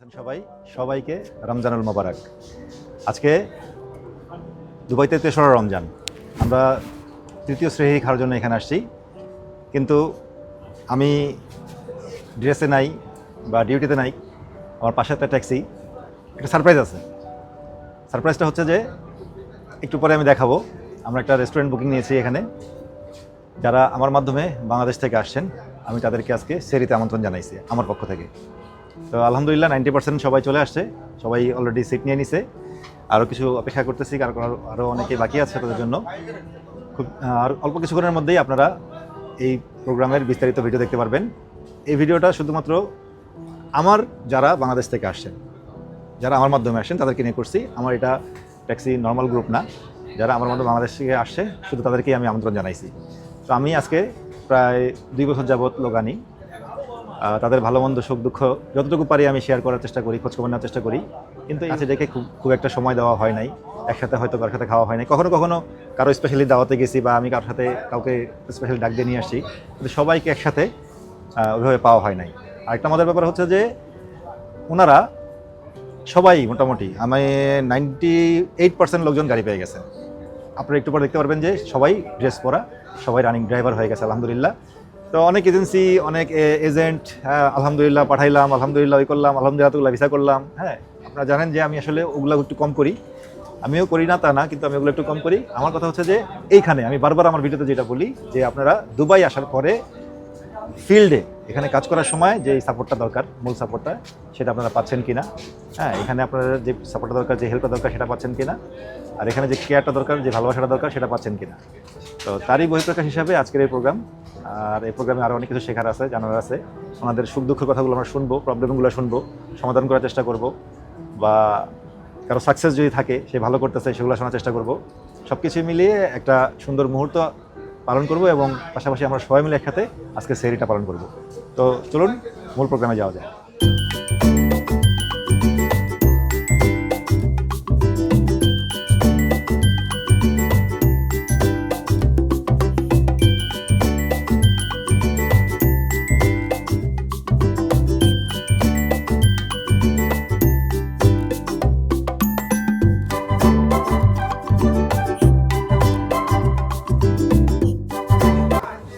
আছেন সবাইকে রমজানুল মোবারক। আজকে দুবাইতে ৩রা রমজান, আমরা তৃতীয় শ্রেণী খাওয়ার জন্য এখানে আসছি, কিন্তু আমি ড্রেসে নাই বা ডিউটিতে নাই। আমার পাশে একটা ট্যাক্সি, একটা সারপ্রাইজ আছে। সারপ্রাইজটা হচ্ছে যে একটু পরে আমি দেখাবো। আমরা একটা রেস্টুরেন্ট বুকিং নিয়েছি এখানে। যারা আমার মাধ্যমে বাংলাদেশ থেকে আসছেন, আমি তাদেরকে আজকে সেহরিতে আমন্ত্রণ জানাইছি আমার পক্ষ থেকে। তো আলহামদুলিল্লাহ 90% সবাই চলে আসছে, সবাই অলরেডি সিট নিয়ে নিছে। আরও কিছু অপেক্ষা করতেছি, কারণ আরও অনেকেই বাকি আছে তাদের জন্য। খুব আর অল্প কিছুক্ষণের মধ্যেই আপনারা এই প্রোগ্রামের বিস্তারিত ভিডিও দেখতে পারবেন। এই ভিডিওটা শুধুমাত্র আমার যারা বাংলাদেশ থেকে আসছেন, যারা আমার মাধ্যমে আসছেন তাদেরকে নিয়ে করছি। আমার এটা ট্যাক্সি নর্মাল গ্রুপ না, যারা আমার মাধ্যমে বাংলাদেশ থেকে আসছে শুধু তাদেরকেই আমি আমন্ত্রণ জানাইছি। তো আমি আজকে প্রায় 2 বছর যাবৎ লোক আনি, তাদের ভালো মন্দ সুখ দুঃখ যতটুকু পারি আমি শেয়ার করার চেষ্টা করি, খোঁজখবর নেওয়ার চেষ্টা করি। কিন্তু আছে দেখে খুব একটা সময় দেওয়া হয় নাই, একসাথে হয়তো কারোর সাথে খাওয়া হয় নাই। কখনো কখনো কারো স্পেশালি দাওয়াতে গেছি বা আমি কারোর সাথে কাউকে স্পেশালি ডাক দিয়ে নিয়ে আসছি, কিন্তু সবাইকে একসাথে ওইভাবে পাওয়া হয় নাই। আরেকটা মজার ব্যাপার হচ্ছে যে ওনারা সবাই মোটামুটি আমি 98% লোকজন গাড়ি পেয়ে গেছে। আপনারা একটু পরে দেখতে পারবেন যে সবাই ড্রেস পরা, সবাই রানিং ড্রাইভার হয়ে গেছে আলহামদুলিল্লাহ। তো অনেক এজেন্সি, অনেক এজেন্ট, আলহামদুলিল্লাহ পাঠাইলাম, আলহামদুলিল্লাহ ওই করলাম, আলহামদুলিল্লাহ ভিসা করলাম। হ্যাঁ, আপনারা জানেন যে আমি আসলে ওগুলো একটু কম করি। আমিও করি না তা না, কিন্তু আমি ওগুলো একটু কম করি। আমার কথা হচ্ছে যে এইখানে আমি বারবার আমার ভিডিওতে যেটা বলি যে আপনারা দুবাই আসার পরে ফিল্ডে এখানে কাজ করার সময় যে সাপোর্টটা দরকার, মূল সাপোর্টটা, সেটা আপনারা পাচ্ছেন কিনা। হ্যাঁ, এখানে আপনারা যে সাপোর্টটা দরকার, যে হেল্পটা দরকার সেটা পাচ্ছেন কিনা, আর এখানে যে কেয়ারটা দরকার, যে ভালোবাসাটা দরকার সেটা পাচ্ছেন কিনা। তো তারই বহিঃপ্রকাশ হিসাবে আজকের এই প্রোগ্রাম। আর এই প্রোগ্রামে আরও অনেক কিছু শেখার আছে, জানার আছে। ওনাদের সুখ দুঃখের কথাগুলো আমরা শুনবো, প্রবলেমগুলো শুনবো, সমাধান করার চেষ্টা করব, বা কারো সাকসেস যদি থাকে সে ভালো করতেছে সেগুলো শোনার চেষ্টা করব। সব কিছু মিলিয়ে একটা সুন্দর মুহূর্ত পালন করব, এবং পাশাপাশি আমরা সবাই মিলে একসাথে আজকে সেহরিটা পালন করব। তো চলুন মূল প্রোগ্রামে যাওয়া যায়।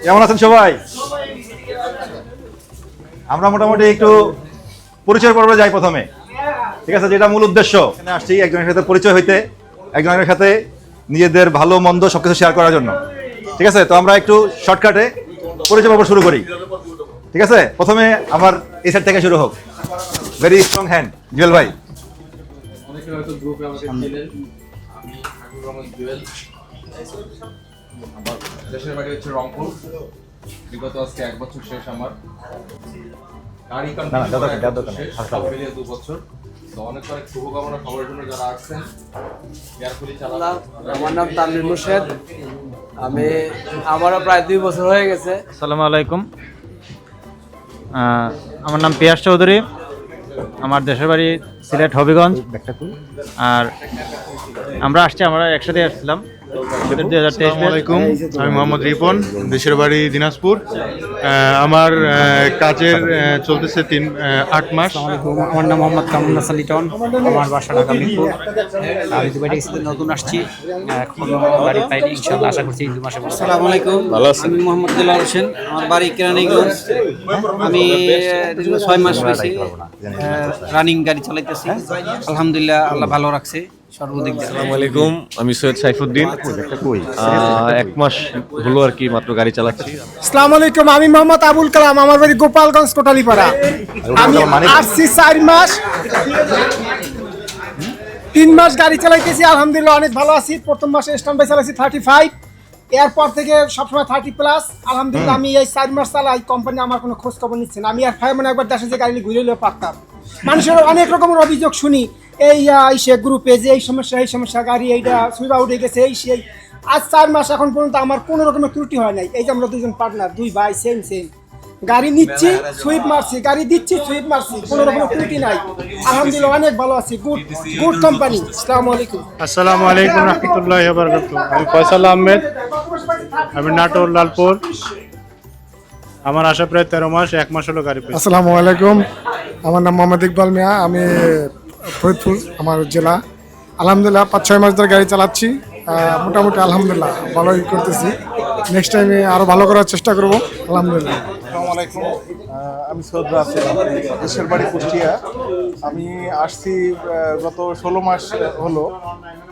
কেমন আছেন সবাই? আমরা মোটামুটি একটু পরিচয় পর্বে যাই প্রথমে, ঠিক আছে? যেটা মূল উদ্দেশ্য, এখানে আসছি একজনের সাথে পরিচয় হইতে, একজনের সাথে নিজেদের ভালো মন্দ সবকিছু শেয়ার করার জন্য, ঠিক আছে? তো আমরা একটু শর্টকাটে পরিচয় পর্ব শুরু করি, ঠিক আছে? প্রথমে আমার এই সাইড থেকে শুরু হোক। ভেরি স্ট্রং হ্যান্ড, জুয়েল ভাই। আমার দেশের বাড়ি হচ্ছে রংপুর। বিগত আজকে 1 বছর শেষ আমার গাড়ি কন্টিনিউ 2 বছর। তো অনেক শুভকামনা সবার জন্য যারা আসছেন, কেয়ারফুলি চালান। আমার নাম তানভীর মুর্শেদ, আমারও প্রায় 2 বছর হয়ে গেছে। আসসালামু আলাইকুম, আমার নাম পিয়াস চৌধুরী, আমার দেশের বাড়ি সিলেট হবিগঞ্জ। আর আমরা একসাথে আসছিলাম 2023। আসসালামু আলাইকুম, আমি মোহাম্মদ রিপন, দেশের বাড়ি দিনাজপুর। আমার কাজের চলতেছে 8 মাস। আমার নাম মোহাম্মদ কামরুল হাসান লিটন, আমার বাসা ঢাকা মিরপুর। আমি দুবাই থেকে নতুন আসছি, এখনো গাড়ি পাইনি, ইনশাআল্লাহ আশা করছি 2 মাসের মধ্যে। আসসালামু আলাইকুম, আমি মোহাম্মদ দিলার হোসেন, আমার বাড়ি কেরানীগঞ্জ। আমি 6 মাস হয়েছে রানিং গাড়ি চালাইতেছি, আলহামদুলিল্লাহ আল্লাহ ভালো রাখছে সর্বদিক দিয়ে। আসসালামু আলাইকুম, আমি সৈয়দ সাইফুদ্দিন। 1 মাস হলো আর কি মাত্র গাড়ি চালাচ্ছি। আসসালামু আলাইকুম, আমি মোহাম্মদ আবুল কালাম, আমার বাড়ি গোপালগঞ্জ কোটালীপাড়া। আমি আসছি 4 মাস, 3 মাস গাড়ি চালাইতেছি, আলহামদুলিল্লাহ অনেক ভালো আছি। প্রথম মাসে স্ট্যান্ড বাই চালাইছি 35, এরপর থেকে সবসময় 30+। আলহামদুলিল্লাহ আমি এই 4 মাস চালাই, কোম্পানি আমার কোনো খোঁজ খবর নিচ্ছে না। আমি আর ফাইমনে একবার দেশে যে গাড়ি ঘুরে এলেও পারতাম। মানুষের অনেক রকমের অভিযোগ শুনি, এই সে গ্রুপে যে এই সমস্যা গাড়ি এইটা সুবিধা উঠে গেছে, এই সেই। আজ 4 মাস এখন পর্যন্ত আমার কোনো রকমের ত্রুটি হয় নাই। এই যে আমরা 2জন পার্টনার, 2 ভাই, সেম গাড়ি নিচ্ছি, সুইপ মারছি, গাড়ি দিচ্ছি, সুইপ মারছি, কোনো রকমের ত্রুটি নাই। আলহামদুলিল্লাহ অনেক ভালো আছি, গুড কোম্পানি। আসসালামু আলাইকুম। আসসালামু আলাইকুম রাহমাতুল্লাহি ওয়া বারাকাতুহু। আমি ফয়সাল আহমেদ, আমি নাটোর লালপুর। আমার আসা প্রায় 13 মাস, 1 মাস হলো গাড়ি পেয়েছি। আসসালামু আলাইকুম, আমার নাম মোহাম্মদ ইকবাল মিয়া, আমি ফরিদপুর আমার জেলা। আলহামদুলিল্লাহ 5-6 মাস ধরে গাড়ি চালাচ্ছি, মোটামুটি আলহামদুলিল্লাহ ভালোই করতেছি। নেক্সট টাইমে আরও ভালো করার চেষ্টা করব আলহামদুলিল্লাহ। আসসালামু আলাইকুম, আমি সৈয়দ রাসেল, দেশের বাড়ি কুষ্টিয়া। আমি আসছি গত 16 মাস হলো,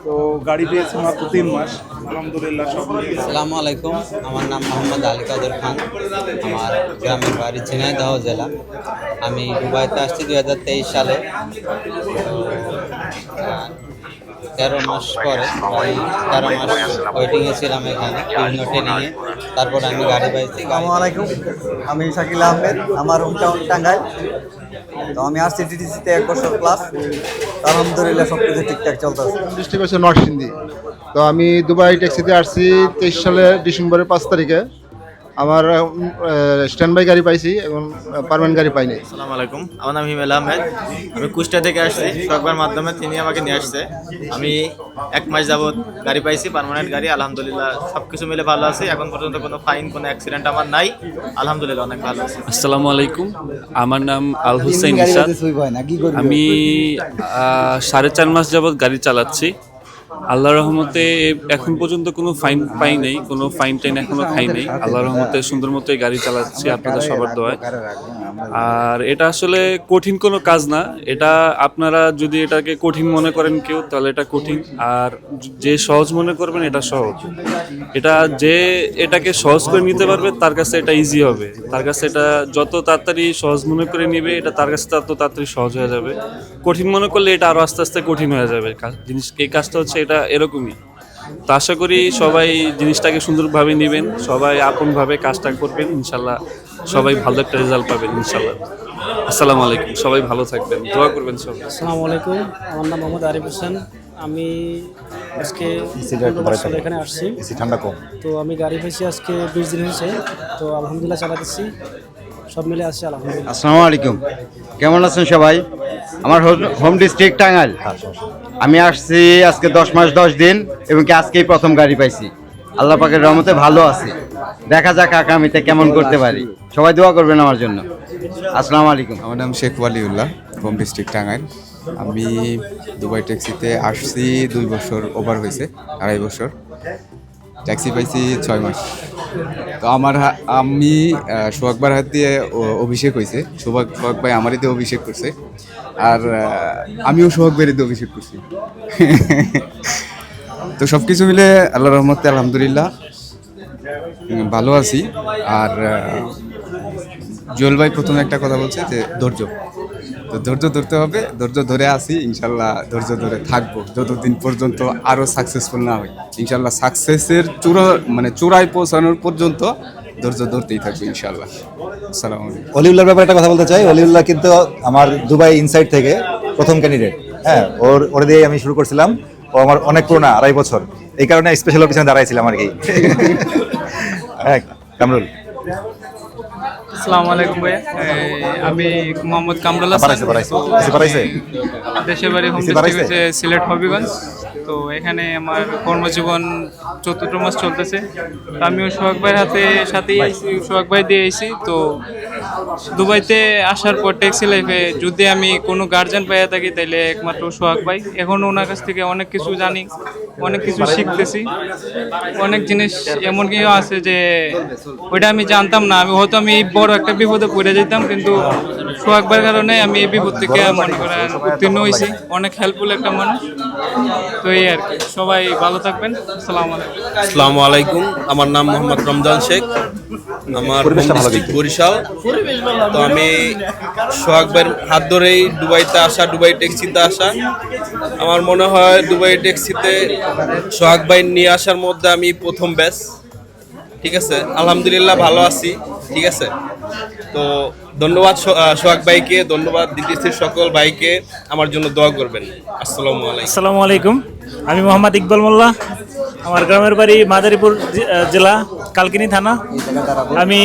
তো গাড়ি পেয়েছি মাত্র 3 মাস। আলহামদুলিল্লাহ সব মিলিয়ে। আসসালামু আলাইকুম, আমার নাম মোহাম্মদ আলী কাদের খান, আমার গ্রামের বাড়ি ঝিনাইদহ জেলা। আমি দুবাইতে আসছি 2023 সালে। 13 মাস পরে, প্রায় 13 মাস ওয়েটিংয়ে ছিলাম এখানে বিভিন্ন ট্রেনিংয়ে। তারপর আমি গাড়ি পাইছি। আসসালামু আলাইকুম, আমি শাকিল আহমেদ, আমার হোমটাউন টাঙ্গাইল। তো আমি আসছি টিটিসিতে 1 বছর প্লাস। আলহামদুলিল্লাহ সব কিছু ঠিকঠাক চলতেছে। ডিস্ট্রিক্ট হচ্ছে নরসিংদী। তো আমি দুবাই ট্যাক্সিতে আসছি 23 সালের ডিসেম্বরের 5 তারিখে। আমার স্ট্যান্ড বাই গাড়ি পাইছি এবং পার্মানেন্ট গাড়ি পাইনি। আসসালামু আলাইকুম, আমার নাম হিমেল আহমেদ, আমি কুষ্টিয়া থেকে আসছি। সোহাগবার মাধ্যমে তিনি আমাকে নিয়ে আসছে। আমি 1 মাস যাবত গাড়ি পাইছি, পার্মানেন্ট গাড়ি। আলহামদুলিল্লাহ সব কিছু মিলে ভালো আছি। এখন পর্যন্ত কোনো ফাইন, কোনো অ্যাক্সিডেন্ট আমার নাই। আলহামদুলিল্লাহ অনেক ভালো আছি। আসসালামু আলাইকুম, আমার নাম আল হুসাইন ইসাদ। আমি 4.5 মাস যাবত গাড়ি চালাচ্ছি। আল্লাহর রহমতে এখন পর্যন্ত কোনো ফাইন পাই নাই, কোনো ফাইন টাইন এখনো খাই নাই। আল্লাহর রহমতে সুন্দর মতোই গাড়ি চালাচ্ছি আপনাদের সবার দোয়ায়। আর এটা আসলে কঠিন কোনো কাজ না। এটা আপনারা যদি এটাকে কঠিন মনে করেন কেউ, তাহলে এটা কঠিন। আর যে সহজ মনে করবেন, এটা সহজ। এটা যে এটাকে সহজ করে নিতে পারবে, তার কাছে এটা ইজি হবে। তার কাছে এটা যত তাড়াতাড়ি সহজ মনে করে নিবে, এটা তার কাছে তত তাড়াতাড়ি সহজ হয়ে যাবে। কঠিন মনে করলে এটা আরও আস্তে আস্তে কঠিন হয়ে যাবে। এই কাজটা হচ্ছে এটা এরকমই। তো আশা করি সবাই জিনিসটাকে সুন্দরভাবে নেবেন, সবাই আপনভাবে কাজটা করবেন। ইনশাল্লাহ সবাই ভালো একটা রেজাল্ট পাবেন ইনশাল্লাহ। আসসালামু আলাইকুম, সবাই ভালো থাকবেন, দোয়া করবেন সবাই। আসসালামু আলাইকুম, আমার নাম মোহাম্মদ আরিফ হোসেন। আমি আজকে এখানে আসছি। ঠান্ডা কম। তো আমি গাড়ি পেয়েছি আজকে 20 দিন হয়েছে। তো আলহামদুলিল্লাহ চালাতেছি, সব মিলে আসছি আলহামদুলিল্লাহ। আসসালামু আলাইকুম, কেমন আছেন সবাই? আমার হোম ডিস্ট্রিক্ট টাঙ্গাইল। আমি আসছি আজকে 10 মাস 10 দিন এবং কি আজকেই প্রথম গাড়ি পাইছি। আল্লাহ পাকের রহমতে ভালো আছি। দেখা যাক আগামীতে কেমন করতে পারি। সবাই দোয়া করবেন আমার জন্য। আসসালামু আলাইকুম। আমার নাম শেখ ওয়ালিউল্লাহ, হোম ডিস্ট্রিক্ট টাঙ্গাইল। আমি দুবাই ট্যাক্সিতে আসছি 2 বছর ওভার হয়েছে, 2.5 বছর। ট্যাক্সি পাইছি 6 মাস। তো আমি সোহাগবার হাত দিয়ে অভিষেক হয়েছে। সোহাগ ভাই আমারই দিয়ে অভিষেক করছে, আর আমিও সোহাগ ভাইয়ের দিয়ে অভিষেক করছি। তো সব কিছু মিলে আল্লাহর রহমতে আলহামদুলিল্লাহ ভালো আছি। আর জুয়েল ভাই প্রথমে একটা কথা বলছে যে ধৈর্য, তো ধৈর্য ধরতে হবে। ধৈর্য ধরে আছি, ইনশাল্লাহ ধৈর্য ধরে থাকবো যতদিন পর্যন্ত আরও সাকসেসফুল না হয়। ইনশাল্লাহ সাকসেসের চূড়ায় পৌঁছানোর পর্যন্ত ধৈর্য ধরতেই থাকবে ইনশাল্লাহ। আসসালামু আলাইকুম। অলিউল্লাহর ব্যাপারে একটা কথা বলতে চাই। অলিউল্লাহ কিন্তু আমার দুবাই ইনসাইড থেকে প্রথম ক্যান্ডিডেট। হ্যাঁ, ওর দিয়ে আমি শুরু করছিলাম। ও আমার অনেক পুরোনো, 2.5 বছর। এই কারণে স্পেশাল পিছনে দাঁড়াইছিলাম আর কি। হ্যাঁ, কামরুল। আসসালামু আলাইকুম ভাইয়া, আমি মোহাম্মদ কামরুল হাসান। দেশের বাড়ি হোম ডিস্ট্রিক্ট হচ্ছে সিলেট হবিগঞ্জ। তো এখানে আমার কর্মজীবন 4th মাস চলতেছে। তো আমিও সোহাগ ভাইয়ের সাথেই আইছি, সোহাগ ভাই দিয়ে আইছি। তো দুবাইতে আসার পর ট্যাক্সি লাইফে যদি আমি কোনো গার্জেন পাইয়া থাকি, তাইলে একমাত্র সোহাগ ভাই। এখন ওনার কাছ থেকে অনেক কিছু জানি, অনেক কিছু শিখতেছি। অনেক জিনিস এমন কিছু আছে যে ওইটা আমি জানতাম না। আমি বড় একটা বিপদে পড়ে যেতাম, কিন্তু সোহাগ ভাইয়ের কারণে আমি এই বিপদ থেকে মনে করেন উত্তীর্ণ হয়েছি। অনেক হেল্পফুল একটা মানুষ। তো এই আর কি, সবাই ভালো থাকবেন। আসসালামু আলাইকুম। আসসালামু আলাইকুম, আমার নাম মোহাম্মদ রমজান শেখ, আমার বরিশাল। তো আমি সোহাগ ভাইয়ের হাত ধরেই দুবাইতে আসা, দুবাই ট্যাক্সিতে আসা। আমার মনে হয় দুবাই ট্যাক্সিতে সোহাগ ভাই নিয়ে আসার মধ্যে আমি প্রথম ব্যাচ। ঠিক আছে, আলহামদুলিল্লাহ ভালো আছি। ঠিক আছে, তো ধন্যবাদ সোহাগ ভাইকে, ধন্যবাদ ডিটিসির সকল ভাইকে। আমার জন্য দোয়া করবেন। আসসালামু আলাইকুম। আসসালামু আলাইকুম, আমি মোহাম্মদ ইকবাল মোল্লা। আমার গ্রামের বাড়ি মাদারীপুর জেলা, কালকিনি থানা। আমি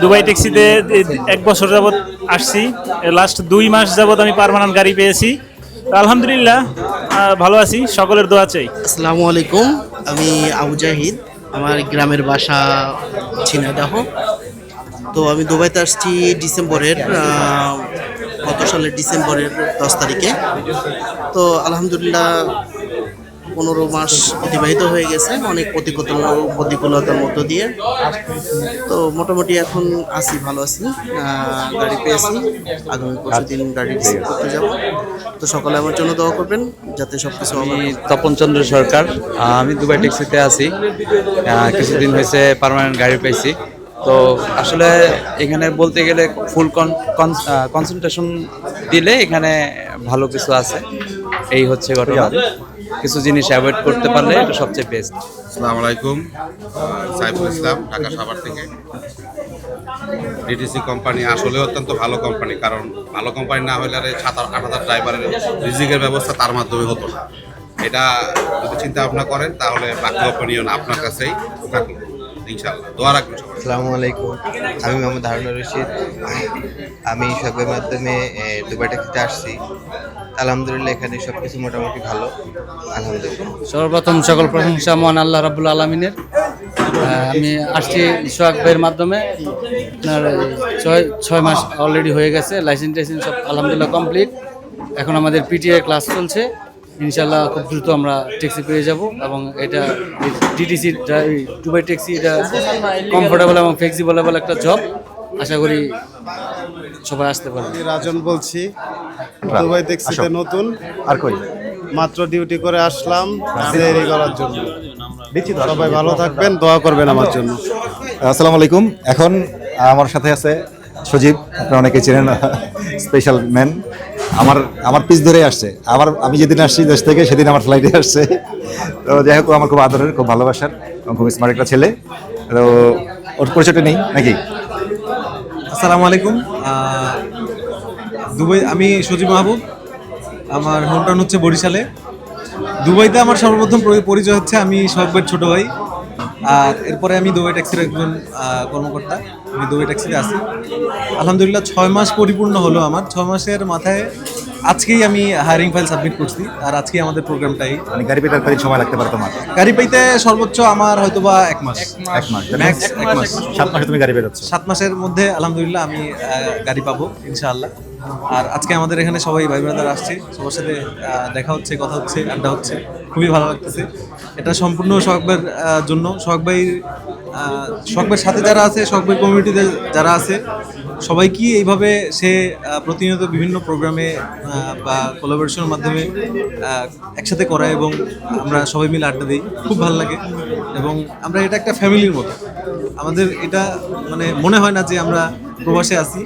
দুবাই ট্যাক্সিতে 1 বছর যাবৎ আসছি। লাস্ট 2 মাস যাবৎ আমি পার্মানেন্ট গাড়ি পেয়েছি। আলহামদুলিল্লাহ ভালো আছি, সকলের দোয়া চাই। আসসালামু আলাইকুম, আমি আবু জাহিদ, আমার গ্রামের বাসা ঝিনাইদহ। তো আমি দুবাইতে আসছি ডিসেম্বরের গত সালের ডিসেম্বরের 10 তারিখে। তো আলহামদুলিল্লাহ 15 মাস অতিবাহিত হয়ে গেছে অনেক প্রতিকূলতার মধ্য দিয়ে। তো মোটামুটি এখন আছি, ভালো আছি, গাড়ি পেয়েছি, আগামী পরশুদিন গাড়ি রিসিভ করতে যাব। তো সকালে আমার জন্য দোয়া করবেন যাতে সবকিছু। আমি তপন চন্দ্র সরকার, আমি দুবাই ট্যাক্সিতে আছি, কিছুদিন হয়েছে পার্মানেন্ট গাড়ি পেয়েছি। তো আসলে এখানে বলতে গেলে ফুল কনসেন্ট্রেশন দিলে এখানে ভালো কিছু আছে, এই হচ্ছে ঘটনা। কিছু জিনিস অ্যাভয়েড করতে পারলে এটা সবচেয়ে বেস্ট। আসসালামু আলাইকুম, সাইফুল ইসলাম, ঢাকা সাভার থেকে। ডিটিসি কোম্পানি আসলে অত্যন্ত ভালো কোম্পানি, কারণ ভালো কোম্পানি না হলে 7-8 ড্রাইভারের রিজিকের ব্যবস্থা তার মাধ্যমে হতো না। এটা যদি চিন্তা ভাবনা করেন তাহলে বাকি অপিনিয়ন আপনার কাছেই থাকলো ইনশাআল্লাহ। দোয়া রাখবেন সবাই। আসসালামু আলাইকুম, আমি মোহাম্মদ হারুন রশিদ। আমি সবের মাধ্যমে দুবাই ট্যাক্সিতে আসছি। আলহামদুলিল্লাহ এখানে সবকিছু মোটামুটি ভালো, আলহামদুলিল্লাহ। সর্বপ্রথম সকল প্রশংসা মহান আল্লাহ রাব্বুল আলামিনের। আমি আসছি সোহাগ ভাইয়ের মাধ্যমে। আপনার 6 মাস অলরেডি হয়ে গেছে, লাইসেন্স টাইসেন্স সব আলহামদুলিল্লাহ কমপ্লিট। এখন আমাদের পিটিআই ক্লাস চলছে, ইনশাল্লাহ খুব দ্রুত আমরা ট্যাক্সি পেয়ে যাব। এবং এটা ডিটিসি দুবাই ট্যাক্সি, এটা কমফোর্টেবল এবং ফ্লেক্সিবল একটা জব। আশা করি সবাই আসতে পারবে। রাজন বলছি, দুবাই ট্যাক্সিতে নতুন, আর কই মাত্র ডিউটি করে আসলাম তৈরি করার জন্য। সবাই ভালো থাকবেন, দোয়া করবেন আমার জন্য। আসসালামু আলাইকুম। এখন আমার সাথে আছে সজীব, আপনারা অনেকে চেনেন, স্পেশাল ম্যান। আমার পিছ ধরে আসছে, আমি যেদিন আসছি দেশ থেকে সেদিন আমার ফ্লাইটে আসছে। তো যাই হোক, আমার খুব আদরের, খুব ভালোবাসার এবং খুব স্মার্ট একটা ছেলে। তো ওর পরিচয়টা নেই নাকি? আসসালামু আলাইকুম, দুবাই, আমি সজীব মাহবুব, আমার হোমটাউন হচ্ছে বরিশালে। দুবাইতে আমার সর্বপ্রথম পরিচয় হচ্ছে আমি সোহাগ ভাইয়ের ছোটো ভাই, আর এরপরে আমি দুবাই ট্যাক্সির একজন কর্মকর্তা। আমি দুবাই ট্যাক্সিতে আছি আলহামদুলিল্লাহ। 6 মাস পরিপূর্ণ হলো আমার। 6 মাসের মাথায় আজকেই আমি হায়ারিং ফাইল সাবমিট করছি, আর আজকেই আমাদের প্রোগ্রামটাই। মানে গাড়ি পেতে কতদিন সময় লাগতে পারে তোমার? গাড়ি পেতে সর্বোচ্চ আমার হয়তোবা 1 মাস, ম্যাক্স 1 মাস। 7 মাসে তুমি গাড়ি পেয়েছো? 7 মাসের মধ্যে আলহামদুলিল্লাহ আমি গাড়ি পাবো ইনশাআল্লাহ। আর আজকে আমাদের এখানে সবাই ভাই ব্রাদার আসছে, সবার সাথে দেখা হচ্ছে, কথা হচ্ছে, আড্ডা হচ্ছে, খুবই ভালো লাগতেছে। এটা সম্পূর্ণ সোহাগ ভাইয়ের জন্য। সোহাগ ভাইয়ের সাথে যারা আছে, সোহাগ ভাই কমিউনিটিতে যারা আছে, সবাইকে এইভাবে সে প্রতিনিয়ত বিভিন্ন প্রোগ্রামে বা কোলাবোরেশনের মাধ্যমে একসাথে করায় এবং আমরা সবাই মিলে আড্ডা দিই, খুব ভালো লাগে। এবং আমরা এটা একটা ফ্যামিলির মতো। আমাদের এটা মানে মনে হয় না যে আমরা প্রবাসে আছি।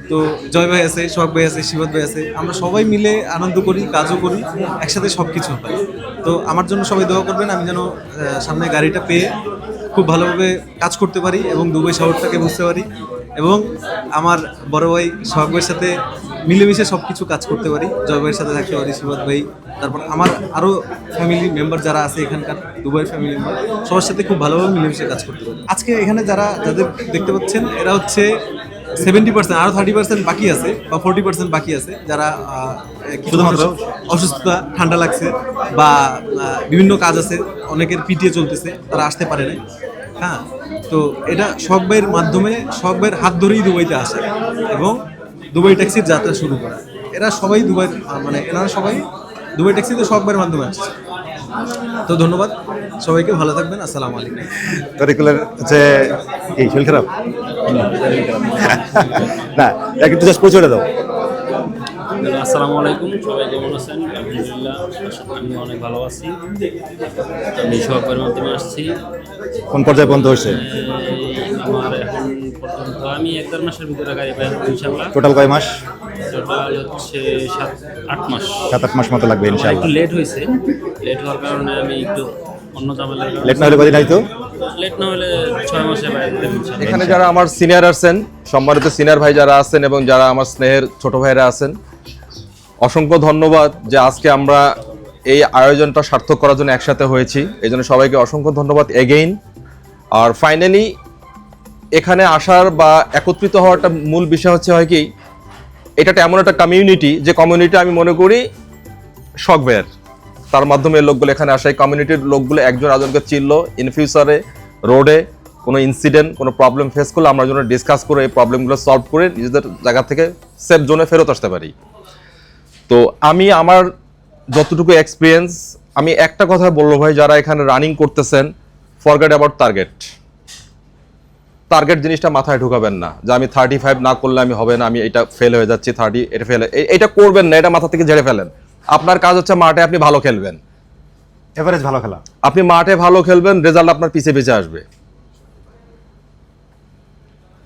তো জয় ভাই আছে, সোহাগ ভাই আছে, শিবত ভাই আছে, আমরা সবাই মিলে আনন্দ করি, কাজও করি, একসাথে সব কিছু হয়। তো আমার জন্য সবাই দোয়া করবেন, আমি যেন সামনে গাড়িটা পেয়ে খুব ভালোভাবে কাজ করতে পারি এবং দুবাই শহরটাকে বুঝতে পারি, এবং আমার বড় ভাই সোহাগ ভাইয়ের সাথে মিলেমিশে সব কিছু কাজ করতে পারি, জয় ভাইয়ের সাথে থাকতে পারি, শিবত ভাই, তারপর আমার আরও ফ্যামিলি মেম্বার যারা আছে এখানকার, দুবাইয়ের ফ্যামিলি মেম্বার, সবার সাথে খুব ভালোভাবে মিলেমিশে কাজ করতে পারি। আজকে এখানে যাদের দেখতে পাচ্ছেন, এরা হচ্ছে 70%, আরও 30% বাকি আছে বা 40% বাকি আছে, যারা শুধুমাত্র অসুস্থতা, ঠান্ডা লাগছে বা বিভিন্ন কাজ আছে, অনেকের পিটিয়ে চলতেছে, তারা আসতে পারে না। হ্যাঁ, তো এটা সোহাগ ভাইয়ের মাধ্যমে, সোহাগ ভাইয়ের হাত ধরেই দুবাইতে আসে এবং দুবাই ট্যাক্সির যাত্রা শুরু করে। এরা সবাই এনারা সবাই দুবাই ট্যাক্সিতে সোহাগ ভাইয়ের মাধ্যমে আসছে। তো ধন্যবাদ সবাইকে, ভালো থাকবেন, আসসালামু আলাইকুম। তরিকুলের হচ্ছে এই শরীর খারাপ না, কিন্তু জাস্ট পরিচয়টা দাও। আসসালামু আলাইকুম, সবাই কেমন আছেন? আলহামদুলিল্লাহ, আমি অনেক ভালো আছি। আমি সোহাগের মাধ্যমে আসছি। কোন পর্যায়ে পর্যন্ত হয়েছে? আমার এখন পর্যন্ত আমি 1-1.5 মাসের ভিতরে গাড়ি পাই ইনশাআল্লাহ। টোটাল কয় মাস? টোটাল হচ্ছে 7-8 মাস। 7-8 মাস মতো লাগবে ইনশাআল্লাহ। একটু লেট হয়েছে, লেট হওয়ার কারণে আমি একটু অন্য ঝামেলা। লেট না হলে কদিন হয়তো? লেট না হলে 6 মাসে বাইরে। এখানে যারা আমার সিনিয়র আছেন, সম্মানিত সিনিয়র ভাই যারা আছেন এবং যারা আমার স্নেহের ছোট ভাইরা আছেন, অসংখ্য ধন্যবাদ যে আজকে আমরা এই আয়োজনটা সার্থক করার জন্য একসাথে হয়েছি। এই জন্য সবাইকে অসংখ্য ধন্যবাদ এগেইন। আর ফাইনালি এখানে আসার বা একত্রিত হওয়াটা মূল বিষয় হচ্ছে হয় কি, এটা এমন একটা কমিউনিটি, যে কমিউনিটি আমি মনে করি সোহাগ ভাইয়ের, তার মাধ্যমে লোকগুলো এখানে আসে। এই কমিউনিটির লোকগুলো একজন আরেকজনকে চিনলো। ইন ফিউচারে রোডে কোনো ইনসিডেন্ট, কোনো প্রবলেম ফেস করলে আমরা যেন ডিসকাস করে এই প্রবলেমগুলো সলভ করে নিজেদের জায়গা থেকে সেফ জোনে ফেরত আসতে পারি। তো আমি আমার যতটুকু এক্সপিরিয়েন্স, আমি একটা কথা বলবো ভাই, যারা এখানে রানিং করতেছেন, ফরগেট অ্যাবাউট টার্গেট জিনিসটা মাথায় ঢুকাবেন না যে আমি 35 না করলে আমি হবে না, আমি এটা ফেল হয়ে যাচ্ছি, 30 এটা ফেল, এটা করবেন না, এটা মাথা থেকে ঝেড়ে ফেলেন। আপনার কাজ হচ্ছে মাঠে আপনি ভালো খেলবেন, এভারেজ ভালো খেলা, আপনি মাঠে ভালো খেলবেন, রেজাল্ট আপনার পিছে আসবে।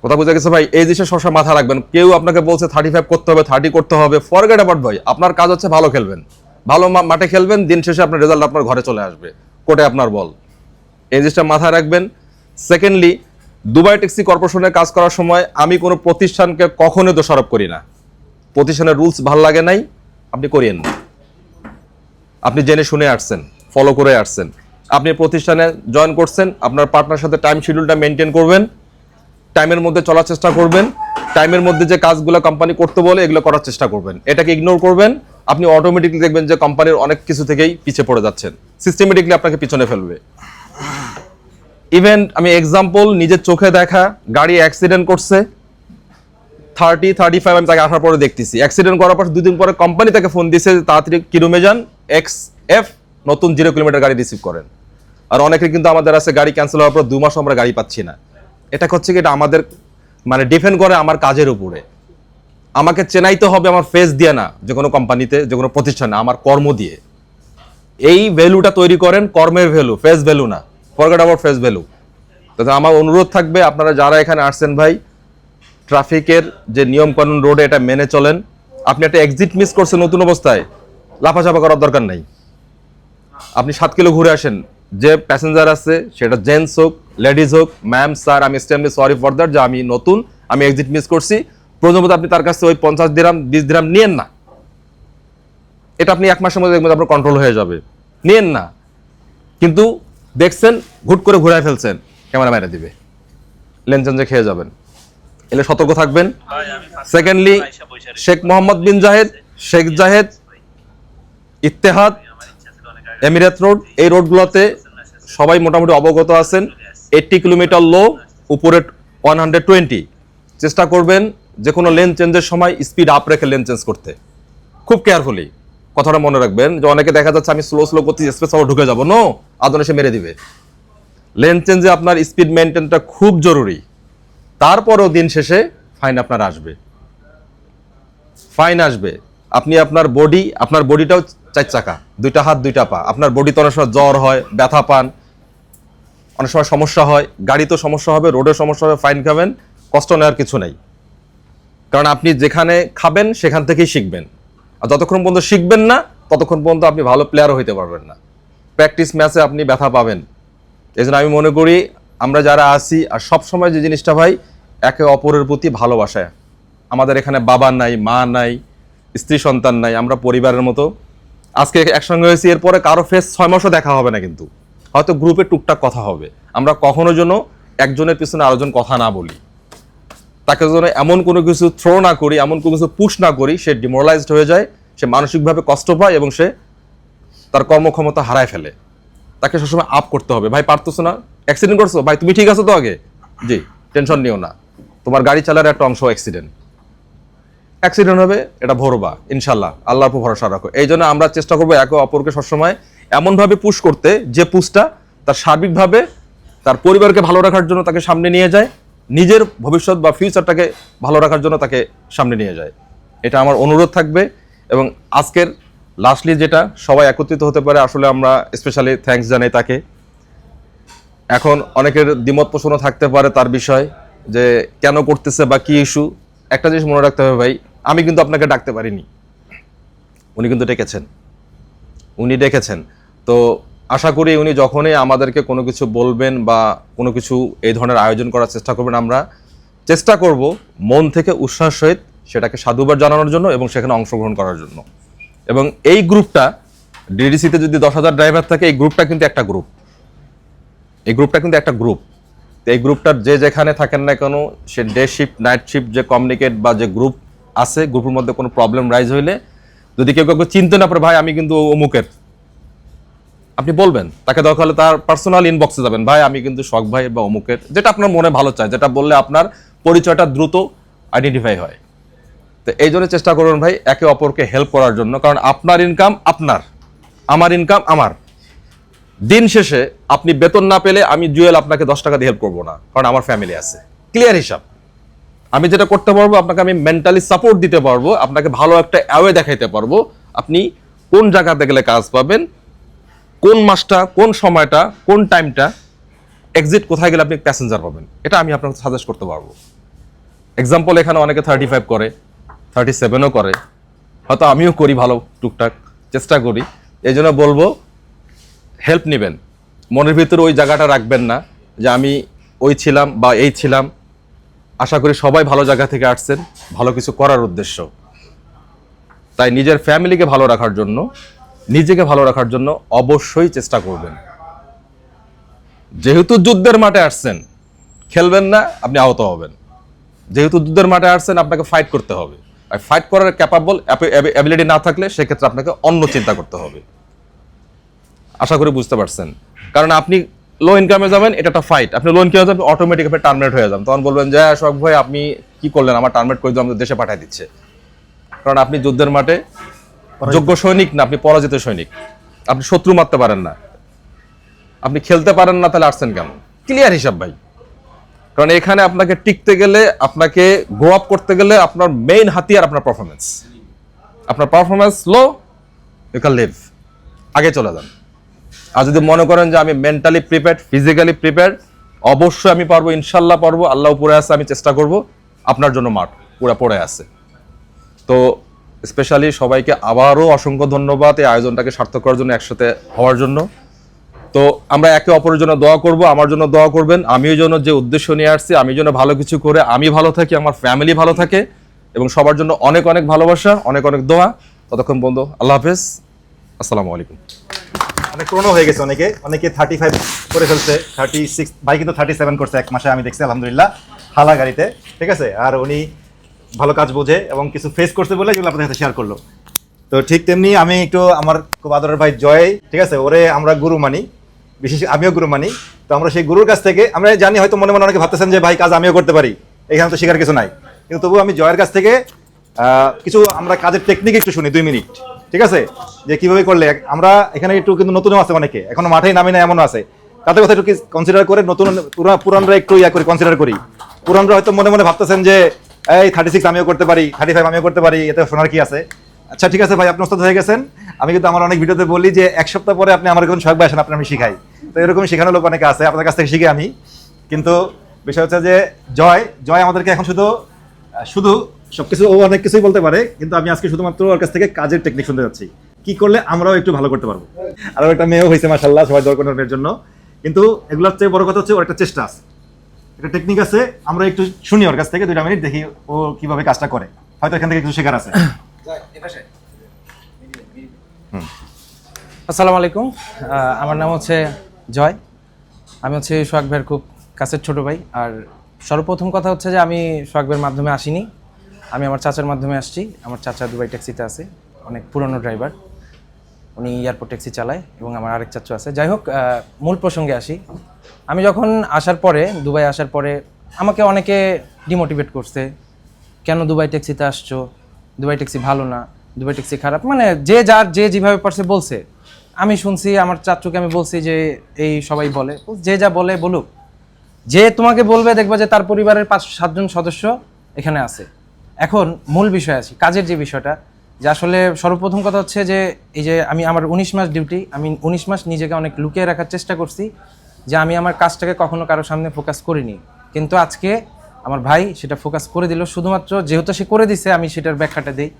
কথা বুঝে গেছে ভাই? এই জিনিসটা সবসময় মাথা রাখবেন। কেউ আপনাকে বলছে 35 করতে হবে, 30 করতে হবে, ফরগেট অ্যাবাউট ভাই, আপনার কাজ হচ্ছে ভালো খেলবেন, ভালো মাঠে খেলবেন, দিন শেষে আপনার রেজাল্ট আপনার ঘরে চলে আসবে, কোর্টে আপনার বল। এই জিনিসটা মাথায় রাখবেন। সেকেন্ডলি, দুবাই ট্যাক্সি কর্পোরেশনে কাজ করার সময় আমি কোনো প্রতিষ্ঠানকে কখনোই দোষারোপ করি না। প্রতিষ্ঠানের রুলস ভালো লাগে নাই, আপনি করিয়েন না। আপনি জেনে শুনে আসছেন, ফলো করে আসছেন, আপনি প্রতিষ্ঠানে জয়েন করছেন, আপনার পার্টনার সাথে টাইম শিডিউলটা মেনটেন করবেন, টাইমের মধ্যে চলার চেষ্টা করবেন, টাইমের মধ্যে যে কাজগুলো কোম্পানি করতে বলে এগুলো করার চেষ্টা করবেন। এটাকে ইগনোর করবেন, আপনি অটোমেটিকলি দেখবেন যে কোম্পানির অনেক কিছু থেকেই পিছিয়ে পড়ে যাচ্ছেন, সিস্টেমেটিকলি আপনাকে পিছনে ফেলবে। ইভেন আমি এক্সাম্পল নিজের চোখে দেখা, গাড়ি অ্যাক্সিডেন্ট করছে, 30-35 আমি তাকে আসার পরে দেখতেছি, অ্যাক্সিডেন্ট করার পর 2 দিন পরে কোম্পানি তাকে ফোন দিয়েছে তাড়াতাড়ি কিরুমে যান, XF নতুন 0 কিলোমিটার গাড়ি রিসিভ করেন। আর অনেকে কিন্তু আমাদের আছে গাড়ি ক্যান্সেল হওয়ার পর 2 মাস আমরা গাড়ি পাচ্ছি না। এটা হচ্ছে কি, এটা আমাদের মানে ডিপেন্ড করে আমার কাজের উপরে। আমাকে চেনাইতে হবে আমার ফেস দিয়ে না, যে কোনো কোম্পানিতে, যে কোনো প্রতিষ্ঠানে, আমার কর্ম দিয়ে। এই ভ্যালুটা তৈরি করেন, কর্মের ভ্যালু, ফেস ভ্যালু না, ফরগেট অ্যাবাউট ফেস ভ্যালু। তো আমার অনুরোধ থাকবে, আপনারা যারা এখানে আসছেন ভাই, ট্রাফিকের যে নিয়ম কানুন রোডে এটা মেনে চলেন। আপনি একটা এক্সিট মিস করছেন নতুন অবস্থায়, লাফাচাপা করার দরকার নাই। আপনি 7 কিলো ঘুরে আসেন, যে প্যাসেঞ্জার আছে সেটা জেন্টস হোক লেডিজ হোক, ম্যাম স্যার আমি এক্সট্রিমলি সরি ফর দ্যাট, যে আমি নতুন, আমি এক্সিট মিস করছি। প্রথমত আপনি তার কাছে ওই 50 দিরহাম 20 দিরহাম নিয়েন না, এটা আপনি 1 মাসের মধ্যে দেখবেন আপনার কন্ট্রোল হয়ে যাবে, নিয়েন না। কিন্তু দেখছেন হুট করে ঘুরায় ফেলছেন, ক্যামেরা মেরে দিবে, লেন চেঞ্জে খেয়ে যাবেন, এলে সতর্ক থাকবেন। সেকেন্ডলি, শেখ মোহাম্মদ বিন জাহেদ, শেখ জাহেদ, ইত্তেহাদ, এমিরাত রোড, এই রোডগুলোতে সবাই মোটামুটি অবগত আছেন। 80 কিলোমিটার লো, উপরে 120। চেষ্টা করবেন যে কোনো লেন চেঞ্জের সময় স্পিড আপ রেখে লেন চেঞ্জ করতে, খুব কেয়ারফুলি। কথাটা মনে রাখবেন যে অনেকে দেখা যাচ্ছে আমি স্লো করতে স্পেস আবার ঢুকে যাবো, নো, আদন এসে মেরে দিবে। লেন চেঞ্জে আপনার স্পিড মেনটেনটা খুব জরুরি। তারপরও দিন শেষে ফাইন আপনার আসবে, ফাইন আসবে। আপনি আপনার বডিটাও 4 চাকা, 2টা হাত 2টা পা, আপনার বডি তো অনেক সময় জ্বর হয়, ব্যথা পান, অনেক সময় সমস্যা হয়, গাড়িতেও সমস্যা হবে, রোডে সমস্যা হবে, ফাইন খাবেন, কষ্ট নেওয়ার কিছু নেই। কারণ আপনি যেখানে খাবেন সেখান থেকেই শিখবেন, আর যতক্ষণ পর্যন্ত শিখবেন না ততক্ষণ পর্যন্ত আপনি ভালো প্লেয়ারও হইতে পারবেন না। প্র্যাকটিস ম্যাচে আপনি ব্যথা পাবেন। এই জন্য আমি মনে করি আমরা যারা আসি, আর সবসময় যে জিনিসটা ভাই, একে অপরের প্রতি ভালোবাসা। আমাদের এখানে বাবা নাই, মা নাই, স্ত্রী সন্তান নাই, আমরা পরিবারের মতো আজকে একসঙ্গে হয়েছি, এরপরে কারো ফেস 6 মাসও দেখা হবে না, কিন্তু হয়তো গ্রুপে টুকটাক কথা হবে। আমরা কখনো যেন একজনের পিছনে আরেকজন কথা না বলি, তাকে যেন এমন কোনো কিছু থ্রো না করি, এমন কোনো কিছু পুশ না করি, সে ডিমোরালাইজড হয়ে যায়, সে মানসিকভাবে কষ্ট পায় এবং সে তার কর্মক্ষমতা হারায় ফেলে। তাকে সবসময় আপ করতে হবে। ভাই পারতেছো না, অ্যাক্সিডেন্ট করছো, ভাই তুমি ঠিক আছো তো, আগে জি টেনশন নিও না, তোমার গাড়ি চালার একটা অংশ অ্যাক্সিডেন্ট হবে, এটা ভরবা, ইনশাল্লাহ, আল্লাহর উপর ভরসা রাখো। এই জন্য আমরা চেষ্টা করবো একে অপরকে সবসময় এমনভাবে পুশ করতে, যে পুশটা তার সার্বিকভাবে তার পরিবারকে ভালো রাখার জন্য তাকে সামনে নিয়ে যায়, নিজের ভবিষ্যৎ বা ফিউচারটাকে ভালো রাখার জন্য তাকে সামনে নিয়ে যায়। এটা আমার অনুরোধ থাকবে। এবং আজকের লাস্টলি যেটা, সবাই একত্রিত হতে পারে, আসলে আমরা স্পেশালি থ্যাঙ্কস জানাই তাকে। এখন অনেকের দ্বিমত পোষণও থাকতে পারে তার বিষয়, যে কেন করতেছে বা কি ইস্যু। একটা জিনিস মনে রাখতে হবে ভাই, আমি কিন্তু আপনাকে ডাকতে পারিনি, উনি কিন্তু ডেকেছেন। তো আশা করি উনি যখনই আমাদেরকে কোনো কিছু বলবেন বা কোনো কিছু এই ধরনের আয়োজন করার চেষ্টা করবেন, আমরা চেষ্টা করব মন থেকে উৎসাহের সহিত সেটাকে সাধুবাদ জানানোর জন্য এবং সেখানে অংশগ্রহণ করার জন্য। এবং এই গ্রুপটা, ডিডিসিতে যদি 10,000 ড্রাইভার থাকে, এই গ্রুপটা কিন্তু একটা গ্রুপ, এই গ্রুপটার যে যেখানে থাকেন না কেন, সে ডে শিফট নাইট শিফট যে কমিউনিকেট বা যে গ্রুপ আছে, গ্রুপের মধ্যে কোনো প্রবলেম রাইজ হইলে, যদি কেউ চিনতে না পারে, ভাই আমি কিন্তু অমুকের, আপনি বলবেন। তাকে দরকার হলে তার পার্সোনাল ইনবক্সে যাবেন, ভাই আমি কিন্তু শখ ভাই বা অমুকের, যেটা আপনার মনে ভালো চায়, যেটা বললে আপনার পরিচয়টা দ্রুত আইডেন্টিফাই হয়। তো এই জন্য চেষ্টা করুন ভাই একে অপরকে হেল্প করার জন্য, কারণ আপনার ইনকাম আপনার, আমার ইনকাম আমার। দিন শেষে আপনি বেতন না পেলে আমি জুয়েল আপনাকে 10 টাকা দিয়ে হেল্প করবো না, কারণ আমার ফ্যামিলি আছে। ক্লিয়ার হিসাব। আমি যেটা করতে পারবো আপনাকে আমি মেন্টালি সাপোর্ট দিতে পারবো, আপনাকে ভালো একটা অ্যাওয়ে দেখাইতে পারবো, আপনি কোন জায়গাতে গেলে কাজ পাবেন, কোন মাসটা, কোন সময়টা, কোন টাইমটা, এক্সিট কোথায় গেলে আপনি প্যাসেঞ্জার পাবেন, এটা আমি আপনাকে সাজেস্ট করতে পারবো। এক্সাম্পল এখানে অনেকে 35 করে, 37ও করে, হয়তো আমিও করি ভালো টুকটাক, চেষ্টা করি। এই জন্য বলবো হেল্প নেবেন, মনের ভিতরে ওই জায়গাটা রাখবেন না যে আমি ওই ছিলাম বা এই ছিলাম। আশা করি সবাই ভালো জায়গা থেকে আসছেন ভালো কিছু করার উদ্দেশ্য, তাই নিজের ফ্যামিলিকে ভালো রাখার জন্য, নিজেকে ভালো রাখার জন্য অবশ্যই চেষ্টা করবেন। যেহেতু যুদ্ধের মাঠে আসছেন, খেলবেন না, আপনি আহত হবেন। যেহেতু যুদ্ধের মাঠে আসছেন, আপনাকে ফাইট করতে হবে, আর ফাইট করার ক্যাপাবল অ্যাবিলিটি না থাকলে সেক্ষেত্রে আপনাকে অন্য চিন্তা করতে হবে। আশা করি বুঝতে পারছেন, কারণ আপনি লো ইনকামে যাবেন, এটা একটা ফাইট। আপনি লো ইনকামে যাবেন, অটোমেটিক আপনি টার্মিনেট হয়ে যাবেন, তখন বলবেন যে শখ ভাই আপনি কি করলেন, আমার টার্মিনেট করে দিয়ে আমাদের দেশে পাঠিয়ে দিচ্ছে। কারণ আপনি যুদ্ধের মাঠে যোগ্য সৈনিক না, আপনি পরাজিত সৈনিক। আপনি শত্রু মারতে পারেন না, আপনি খেলতে পারেন না, তাহলে আসছেন কেন? ক্লিয়ার হিসাব ভাই। কারণ এখানে আপনাকে টিকতে গেলে, আপনাকে গ্রো আপ করতে গেলে আপনার মেইন হাতিয়ার আপনার পারফরমেন্স। আপনার performance low, you can leave, আগে চলে যান। আর যদি মনে করেন যে আমি মেন্টালি প্রিপেয়ার্ড, ফিজিক্যালি প্রিপেয়ার্ড, অবশ্যই আমি পারবো, ইনশাল্লাহ পারবো, আল্লাহ উপরে আছে, আমি চেষ্টা করব। আপনার জন্য মাঠ পুরো পড়ে আছে। তো স্পেশালি সবাইকে আবারও অসংখ্য ধন্যবাদ এই আয়োজনটাকে সার্থক করার জন্য, একসাথে হওয়ার জন্য। তো আমরা একে অপরের জন্য দোয়া করব, আমার জন্য দোয়া করবেন। আমিও যেন যে উদ্দেশ্য নিয়ে আসছি, আমি যেন ভালো কিছু করে আমি ভালো থাকি, আমার ফ্যামিলি ভালো থাকে, এবং সবার জন্য অনেক অনেক ভালোবাসা, অনেক অনেক দোয়া। ততক্ষণ বন্ধু, আল্লাহ হাফেজ, আসসালামু আলাইকুম। অনেক পুরনো হয়ে গেছে, অনেকে 35 করে ফেলছে, 36, ভাই কিন্তু 37 করছে এক মাসে, আমি দেখছি আলহামদুলিল্লাহ, হালা গাড়িতে, ঠিক আছে। আর উনি ভালো কাজ বোঝে এবং কিছু ফেস করছে বলে এগুলো আপনাদের সাথে শেয়ার করলো। তো ঠিক তেমনি আমি একটু আমার খুব আদরের ভাই জয়, ঠিক আছে, ওরে আমরা গুরু মানি, বিশেষ আমিও গুরু মানি। তো আমরা সেই গুরুর কাছ থেকে, আমরা জানি হয়তো মনে মনে অনেকে ভাবতেছেন যে ভাই কাজ আমিও করতে পারি, এখানে তো শেখার কিছু নাই, কিন্তু তবু আমি জয়ের কাছ থেকে কিছু আমরা কাজের টেকনিক একটু শুনি 2 মিনিট, ঠিক আছে, যে কিভাবে করলে আমরা এখানে একটু কিন্তু নতুনও আছে, অনেকে এখনো মাঠেই নামি না এমনও আছে, তাদের কথা একটু কনসিডার করে নতুন পুরানরা একটু করি, কনসিডার করি। পুরানরা হয়তো মনে মনে ভাবতেছেন যে এই 36 আমিও করতে পারি, 35 আমিও করতে পারি, এতে শোনার কি আছে। আচ্ছা ঠিক আছে ভাই, আপনি ওস্তাদ হয়ে গেছেন। আমি কিন্তু আমার অনেক ভিডিওতে বলি যে 1 সপ্তাহ পরে আপনি আমার কোন শখ ভাই আসেন, আপনি আমি শিখাই। তো এরকম শেখানো লোক অনেকে আছে, আপনার কাছ থেকে শিখে আমি। কিন্তু বিষয় হচ্ছে যে জয় আমাদেরকে এখন শুধু সবকিছু, ও অনেক কিছুই বলতে পারে, কিন্তু আমি আজকে শুধুমাত্র ওর কাছ থেকে কাজের টেকনিক শুনতে যাচ্ছি, কি করলে আমরাও একটু ভালো করতে পারবো। আর একটা মেয়েও হয়েছে মাশাআল্লাহ, সবাই দোয়া করবেন ওর জন্য। কিন্তু এগুলোর চেয়ে বড় কথা হচ্ছে ওর একটা চেষ্টা আছে, একটা টেকনিক আছে। আমরা একটু শুনি ওর কাছ থেকে 2 মিনিট, দেখি ও কিভাবে কাজটা করে, হয়তো এখান থেকে কিছু শেখার আছে। আসসালামু আলাইকুম, আমার নাম হচ্ছে জয়, আমি হচ্ছে সোহাগ ভাইয়ের খুব কাছের ছোট ভাই। আর সর্বপ্রথম কথা হচ্ছে যে আমি সোহাগ ভাইয়ের মাধ্যমে আসিনি, আমি আমার চাচার মাধ্যমে আসছি। আমার চাচা দুবাই ট্যাক্সিতে আছে, অনেক পুরনো ড্রাইভার, উনি এয়ারপোর্ট ট্যাক্সি চালায়, এবং আমার আরেক চাচু আছে। যাই হোক, মূল প্রসঙ্গে আসি। আমি যখন আসার পরে, দুবাই আসার পরে আমাকে অনেকে ডিমোটিভেট করছে, কেন দুবাই ট্যাক্সিতে আসছো, দুবাই ট্যাক্সি ভালো না, দুবাই ট্যাক্সি খারাপ, মানে যে যেভাবে পারছে বলছে। আমি শুনছি, আমার চাচুকে আমি বলছি যে এই সবাই বলে, যে যা বলে বলুক, যে তোমাকে বলবে দেখবা যে তার পরিবারের 5-7 জন সদস্য এখানে আছে। এখন মূল বিষয় আছে, কাজের যে বিষয়টা, যে আসলে সর্বপ্রথম কথা হচ্ছে যে এই যে আমি আমার 19 মাস ডিউটি, আমি 19 মাস নিজেকে অনেক লুকিয়ে রাখার চেষ্টা করছি, যে আমি আমার কাজটাকে কখনো কারোর সামনে ফোকাস করিনি। কিন্তু আজকে আমার ভাই সেটা ফোকাস করে দিল, শুধুমাত্র যেহেতু সে করে দিছে আমি সেটার ব্যাখ্যাটা দিই।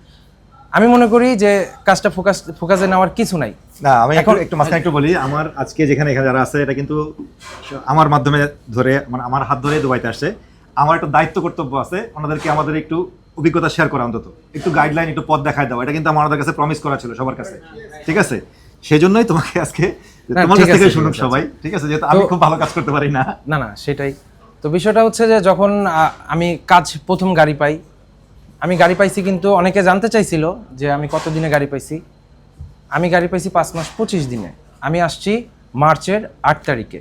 আমি মনে করি যে কাজটা ফোকাসে নেওয়ার কিছু নাই। না, আমি একটু মাঝখানে একটু বলি, আমার আজকে এখানে যারা আছে, এটা কিন্তু আমার মাধ্যমে ধরে, মানে আমার হাত ধরে দুবাইতে আসছে। আমার একটা দায়িত্ব কর্তব্য আছে, ওনাদেরকে আমাদের একটু অভিজ্ঞতা শেয়ার করা, অন্তত একটু গাইডলাইন, একটু পথ দেখায় দেওয়া, এটা কিন্তু আমাদের কাছে প্রমিস করা ছিল সবার কাছে, ঠিক আছে। সেই জন্যই তোমাকে আজকে তোমার কাছ থেকে শুনুক সবাই, ঠিক আছে, যেহেতু আমি খুব ভালো কাজ করতে পারি না। না সেটাই তো বিষয়টা হচ্ছে যে যখন আমি প্রথম গাড়ি পাই, আমি গাড়ি পাইছি, কিন্তু অনেকে জানতে চাইছিল যে আমি কত দিনে গাড়ি পাইছি। আমি গাড়ি পাইছি 5 মাস 25 দিনে। আমি আসছি মার্চের 8 তারিখে,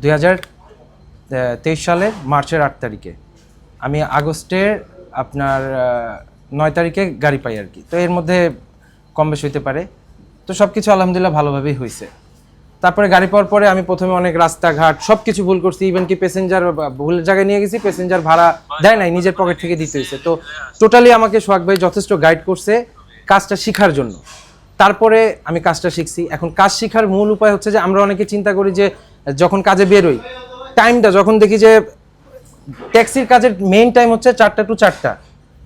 2023 সালের মার্চের 8 তারিখে। আমি আগস্টের আপনার 9 তারিখে গাড়ি পাই আর কি। তো এর মধ্যে কম বেশ হইতে পারে। তো সব কিছু আলহামদুলিল্লাহ ভালোভাবেই হয়েছে। তারপরে গাড়ি পাওয়ার পরে আমি প্রথমে অনেক রাস্তাঘাট সব কিছু ভুল করছি, ইভেন কি প্যাসেঞ্জার ভুল জায়গায় নিয়ে গেছি, প্যাসেঞ্জার ভাড়া দেয় নাই, নিজের পকেট থেকে দিতে হয়েছে। তো টোটালি আমাকে সোহাগ ভাই যথেষ্ট গাইড করছে কাজটা শেখার জন্য। তারপরে আমি কাজটা শিখছি। এখন কাজ শেখার মূল উপায় হচ্ছে যে আমরা অনেকে চিন্তা করি যে যখন কাজে বেরোই টাইমটা, যখন দেখি যে ট্যাক্সির কাজের মেইন টাইম হচ্ছে 4টা to 4টা,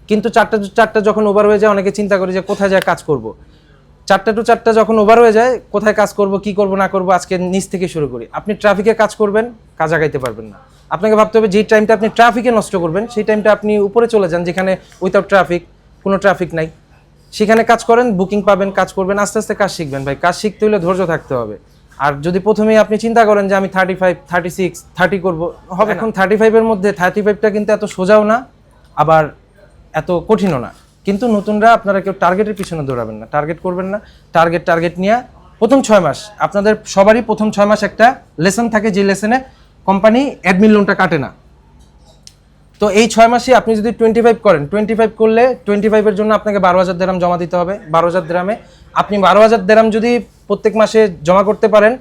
কিন্তু 4টা to 4টা যখন ওভার হয়ে যায় অনেকে চিন্তা করি যে কোথায় যায় কাজ করব। 4টা to 4টা যখন ওভার হয়ে যায় কোথায় কাজ করব, কি করব না করব, আজকে নিচ থেকে শুরু করি। আপনি ট্রাফিকে কাজ করবেন, কাজ আগাইতে পারবেন না। আপনাকে ভাবতে হবে যেই টাইমটা আপনি ট্রাফিকে নষ্ট করবেন সেই টাইমটা আপনি উপরে চলে যান, যেখানে উইথাউট ট্রাফিক, কোনো ট্রাফিক নাই, সেখানে কাজ করেন, বুকিং পাবেন, কাজ করবেন, আস্তে আস্তে কাজ শিখবেন। ভাই কাজ শিখতে হলে ধৈর্য থাকতে হবে। আর যদি প্রথমেই আপনি চিন্তা করেন যে আমি 35, 36, 30 করব, হবে। এখন 35-এর মধ্যে 35টা কিন্তু এত সোজাও না, আবার এত কঠিনও না। কিন্তু নতুনরা আপনারা কেউ টার্গেটের পিছনে দৌড়াবেন না, টার্গেট করবেন না। টার্গেট নিয়ে প্রথম 6 মাস আপনাদের সবারই প্রথম 6 মাস একটা লেসন থাকে, যে লেসনে কোম্পানি অ্যাডমিন লোনটা কাটে না। তো এই 6 মাসে আপনি যদি 25 করেন, 25 করলে 25-এর জন্য আপনাকে 12,000 দিরহাম জমা দিতে হবে। 12,000 দিরহামে আপনি 12,000 দিরহাম যদি প্রত্যেক মাসে জমা করতে পারেন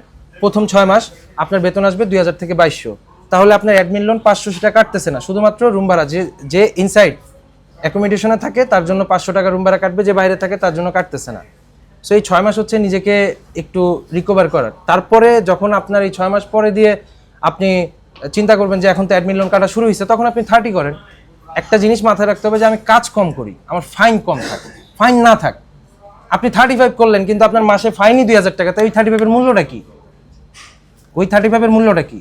প্রথম 6 মাস, আপনার বেতন আসবে 2,000 থেকে 2,200। তাহলে আপনার অ্যাডমিন লোন 500 টাকা কাটতেছে না, শুধুমাত্র রুম ভাড়া, যে ইনসাইড অ্যাকোমোডেশনে থাকে তার জন্য 500 টাকা রুম ভাড়া কাটবে, যে বাইরে থাকে তার জন্য কাটতেছে না। সো এই 6 মাস হচ্ছে নিজেকে একটু রিকভার করার। তারপরে যখন আপনার এই 6 মাস পরে দিয়ে আপনি চিন্তা করবেন যে এখন তো অ্যাডমিন লোন কাটা শুরু হয়েছে, তখন আপনি 30 করেন। একটা জিনিস মাথায় রাখতে হবে যে আমি কাজ কম করি, আমার ফাইন কম থাকে, ফাইন না থাক। আপনি 35 করলেন কিন্তু আপনার মাসে ফাইনই 2,000 টাকা, তাই ওই 35-এর মূল্যটা কি? ওই 35-এর মূল্যটা কি?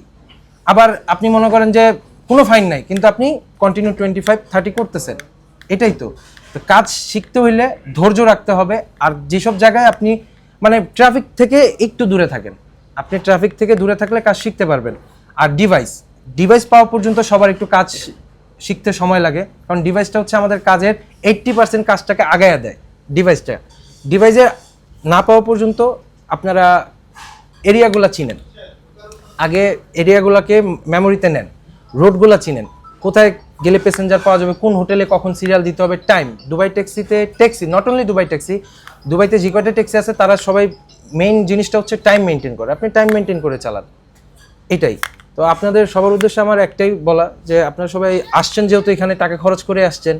আবার আপনি মনে করেন যে কোনো ফাইন নাই কিন্তু আপনি কন্টিনিউ 25, 30 করতেছেন। এটাই তো কাজ শিখতে হইলে ধৈর্য রাখতে হবে। আর যেসব জায়গায় আপনি মানে ট্রাফিক থেকে একটু দূরে থাকেন, আপনি ট্রাফিক থেকে দূরে থাকলে কাজ শিখতে পারবেন। আর ডিভাইস পাওয়া পর্যন্ত সবার একটু কাজ শিখতে সময় লাগে, কারণ ডিভাইসটা হচ্ছে আমাদের কাজের 80% কাজটাকে আগায়া দেয়। ডিভাইসে না পাওয়া পর্যন্ত আপনারা এরিয়াগুলো চিনেন, আগে এরিয়াগুলোকে মেমোরিতে নেন, রোডগুলো চিনেন, কোথায় গেলে প্যাসেঞ্জার পাওয়া যাবে, কোন হোটেলে কখন সিরিয়াল দিতে হবে, টাইম। দুবাই ট্যাক্সিতে নট অনলি দুবাই ট্যাক্সি, দুবাইতে যে কয়টা ট্যাক্সি আছে তারা সবাই মেইন জিনিসটা হচ্ছে টাইম মেনটেন করে। আপনি টাইম মেনটেন করে চালান, এটাই। তো আপনাদের সবার উদ্দেশ্যে আমার একটাই বলা যে আপনারা সবাই আসছেন, যেহেতু এখানে টাকা খরচ করে আসছেন,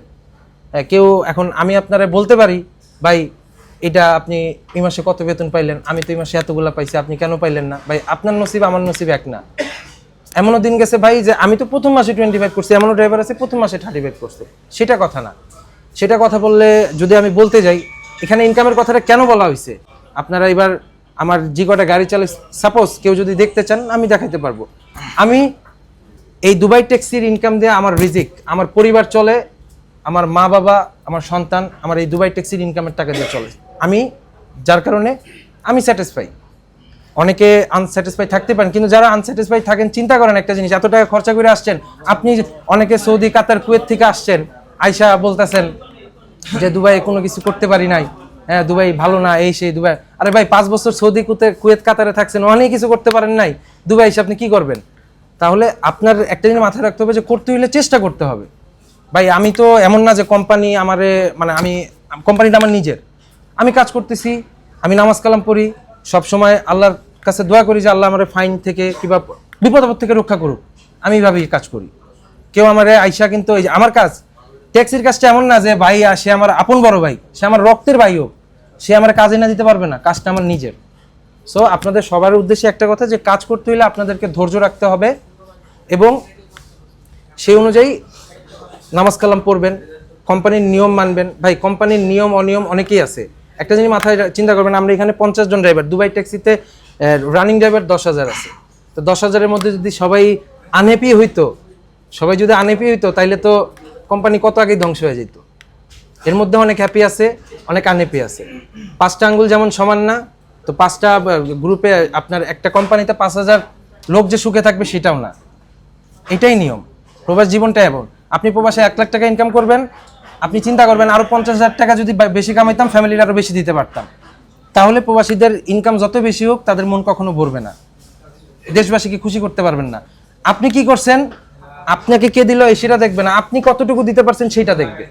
কেউ এখন আমি আপনারা বলতে পারি ভাই এটা আপনি এই মাসে কত বেতন পাইলেন, আমি তো এই মাসে এতগুলা পাইছি, আপনি কেন পাইলেন না? ভাই আপনার নসিব আমার নসিব এক না। এমনও দিন গেছে ভাই যে আমি তো প্রথম মাসে 25 করছি, এমনও ড্রাইভার আছে প্রথম মাসে 35 করছে। সেটা কথা না, সেটা কথা বললে যদি আমি বলতে যাই এখানে ইনকামের কথাটা কেন বলা হয়েছে, আপনারা এবার আমার যে কটা গাড়ি চালাই সাপোজ কেউ যদি দেখতে চান আমি দেখাইতে পারবো। আমি এই দুবাই ট্যাক্সির ইনকাম দিয়ে আমার রিজিক, আমার পরিবার চলে, আমার মা বাবা, আমার সন্তান আমার এই দুবাই ট্যাক্সির ইনকামের টাকা দিয়ে চলে। আমি যার কারণে আমি স্যাটিসফাই। অনেকে আনস্যাটিসফাই থাকতে পারেন, কিন্তু যারা আনস্যাটিসফাই থাকেন চিন্তা করেন একটা জিনিস, এত টাকা খরচা করে আসছেন আপনি, অনেকে সৌদি, কাতার, কুয়েত থেকে আসছেন, আইসা বলতেছেন যে দুবাই কোনো কিছু করতে পারি নাই, হ্যাঁ দুবাই ভালো না, এই সেই দুবাই। আরে ভাই 5 বছর সৌদি, কুয়েত, কাতারে থাকছেন, অনেক কিছু করতে পারেন নাই, দুবাই এসে আপনি কি করবেন? তাহলে আপনার একটা জিনিস মাথায় রাখতে হবে যে করতে হইলে চেষ্টা করতে হবে। ভাই আমি তো এমন না যে কোম্পানি আমারে, মানে আমি কোম্পানিটা আমার নিজের, আমি কাজ করতেছি, আমি নামাজ কালাম পড়ি, সবসময় আল্লাহর কাছে দোয়া করি যে আল্লাহ আমার ফাইন থেকে কিংবা বিপদ আপদ থেকে রক্ষা করুক, আমি এইভাবেই কাজ করি। কেউ আমারে আইসা কিন্তু এই যে আমার কাজ ট্যাক্সির কাজটা এমন না যে ভাই সে আমার আপন বড় ভাই, সে আমার রক্তের ভাই হোক, সে আমার কাজে না দিতে পারবে না, কাজটা আমার নিজের। সো আপনাদের সবার উদ্দেশ্যে একটা কথা যে কাজ করতে হইলে আপনাদেরকে ধৈর্য রাখতে হবে এবং সেই অনুযায়ী নামাজ কালাম পড়বেন, কোম্পানির নিয়ম মানবেন। ভাই কোম্পানির নিয়ম অনিয়ম অনেকেই আছে, একটা জিনিস মাথায় চিন্তা করবেন, আমরা এখানে 50 জন ড্রাইভার, দুবাই ট্যাক্সিতে রানিং ড্রাইভার 10,000 আছে। তো 10,000-এর মধ্যে যদি সবাই আনহ্যাপি হইতো, তাইলে তো কোম্পানি কত আগেই ধ্বংস হয়ে যেত। এর মধ্যে অনেক হ্যাপি আছে, অনেক আনহ্যাপি আছে। 5টা আঙ্গুল যেমন সমান না, তো 5টা গ্রুপে আপনার একটা কোম্পানিতে 5,000 লোক যে সুখে থাকবে সেটাও না, এটাই নিয়ম। প্রবাস জীবনটা এমন, আপনি প্রবাসে 1 লাখ টাকা ইনকাম করবেন, আপনি চিন্তা করবেন আরো 50,000 টাকা যদি বেশি কামাইতাম, ফ্যামিলির আরো বেশি দিতে পারতাম। তাহলে প্রবাসীদের ইনকাম যত বেশি হোক তাদের মন কখনো ভরবে না, দেশবাসীকে খুশি করতে পারবেন না। আপনি কি করছেন? আপনাকে কে দিল সেটা দেখবে না, আপনি কতটুকু দিতে পারছেন সেটা দেখবে।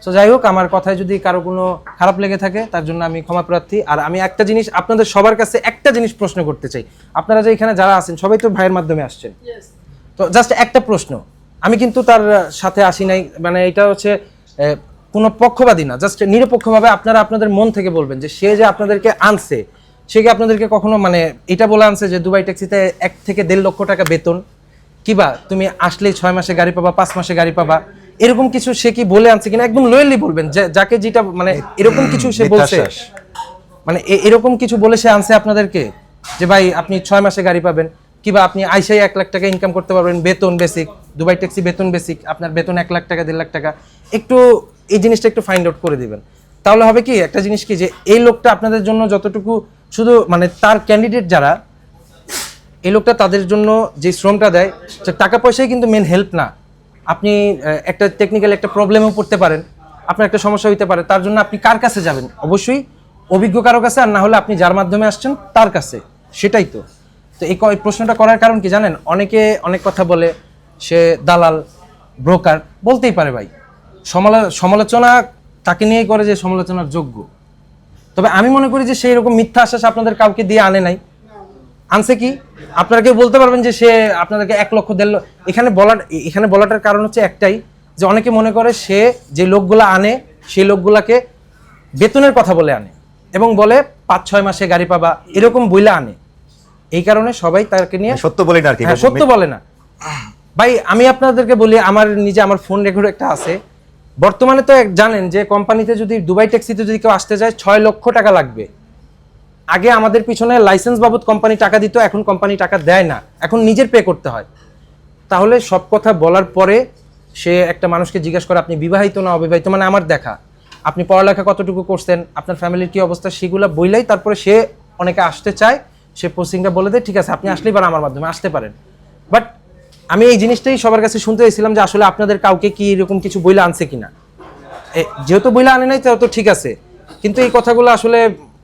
তো যাই হোক, আমার কথায় যদি কারো কোনো খারাপ লেগে থাকে তার জন্য আমি ক্ষমা প্রার্থী। আর আমি একটা জিনিস আপনাদের সবার কাছে একটা জিনিস প্রশ্ন করতে চাই, আপনারা যে এখানে যারা আছেন সবাই তো ভাইয়ের মাধ্যমে আসছেন, তো জাস্ট একটা প্রশ্ন, আমি কিন্তু তার সাথে আসি নাই, মানে এটা হচ্ছে কোনো পক্ষপাতী না, জাস্ট নিরপেক্ষভাবে আপনারা আপনাদের মন থেকে বলবেন যে সে যে আপনাদেরকে আনছে, সে কি আপনাদেরকে কখনো মানে এটা বলে আনছে যে দুবাই ট্যাক্সিতে 1 থেকে 1.5 লক্ষ টাকা বেতন, কিবা তুমি আসলেই 6 মাসে গাড়ি পাবা, 5 মাসে গাড়ি পাবা, এরকম কিছু সে কি বলে আনছে কিনা একদম লোয়েলি বলবেন, যাকে যেটা মানে এরকম কিছু সে বলছে, মানে এরকম কিছু বলে সে আনছে আপনাদেরকে যে ভাই আপনি 6 মাসে গাড়ি পাবেন, কিবা আপনি আইসাই 1 লাখ টাকা ইনকাম করতে পারবেন, বেতন বেসিক, দুবাই ট্যাক্সি বেতন বেসিক, আপনার বেতন 1 লাখ টাকা 1.5 লাখ টাকা, একটু এই জিনিসটা একটু ফাইন্ড আউট করে দিবেন। তাহলে হবে কি, একটা জিনিস কি যে এই লোকটা আপনাদের জন্য যতটুকু শুধু মানে তার ক্যান্ডিডেট যারা, এই লোকটা তাদের জন্য যে শ্রমটা দেয় টাকা পয়সাই কিন্তু মেন হেল্প না। আপনি একটা টেকনিক্যাল একটা প্রবলেমেও পড়তে পারেন, আপনার একটা সমস্যা হইতে পারে, তার জন্য আপনি কার কাছে যাবেন? অবশ্যই অভিজ্ঞ কারো কাছে, আর না হলে আপনি যার মাধ্যমে আসছেন তার কাছে, সেটাই তো। তো এই প্রশ্নটা করার কারণ কি জানেন, অনেকে অনেক কথা বলে, সে দালাল ব্রোকার বলতেই পারে ভাই, সমালোচনা তাকে নিয়েই করে যে সমালোচনার যোগ্য। তবে আমি মনে করি যে সেই রকম মিথ্যা আশ্বাস আপনাদের কাউকে দিয়ে আনে নাই, আনছে কি আপনারা কেউ বলতে পারবেন যে সে আপনাদেরকে 1 লক্ষ 1.5 লক্ষ, এখানে বলাটার কারণ হচ্ছে একটাই, যে অনেকে মনে করে সে যে লোকগুলা আনে সেই লোকগুলাকে বেতনের কথা বলে আনে এবং বলে 5-6 মাসে গাড়ি পাবা, এরকম বইলে আনে। এই কারণে সবাই তাকে নিয়ে সত্য বলে না আর কি, সত্য বলে না ভাই। আমি আপনাদেরকে বলি, আমার ফোন রেকর্ড একটা আছে, বর্তমানে তো জানেন যে কোম্পানিতে যদি দুবাই ট্যাক্সিতে যদি কেউ আসতে যায় 6 লক্ষ টাকা লাগবে। আগে আমাদের পিছনে লাইসেন্স বাবদ কোম্পানি টাকা দিত, এখন কোম্পানি টাকা দেয় না, এখন নিজের পে করতে হয়। তাহলে সব কথা বলার পরে সে একটা মানুষকে জিজ্ঞাসা করে আপনি বিবাহিত না অবিবাহিত, মানে আমার দেখা আপনি পড়ালেখা কতটুকু করছেন, আপনার ফ্যামিলির কি অবস্থা, সেগুলো বইলাই তারপরে সে অনেকে আসতে চায়, সে পোস্টিংটা বলে দেয়, ঠিক আছে আপনি আসলেই পারেন, আমার মাধ্যমে আসতে পারেন। বাট আমি এই জিনিসটাই সবার কাছে শুনতে চাইছিলাম যে আসলে আপনাদের কাউকে কি এরকম কিছু বইলা আনছে কিনা। যেহেতু বইলা আনে নাই তো ঠিক আছে, কিন্তু এই কথাগুলো আসলে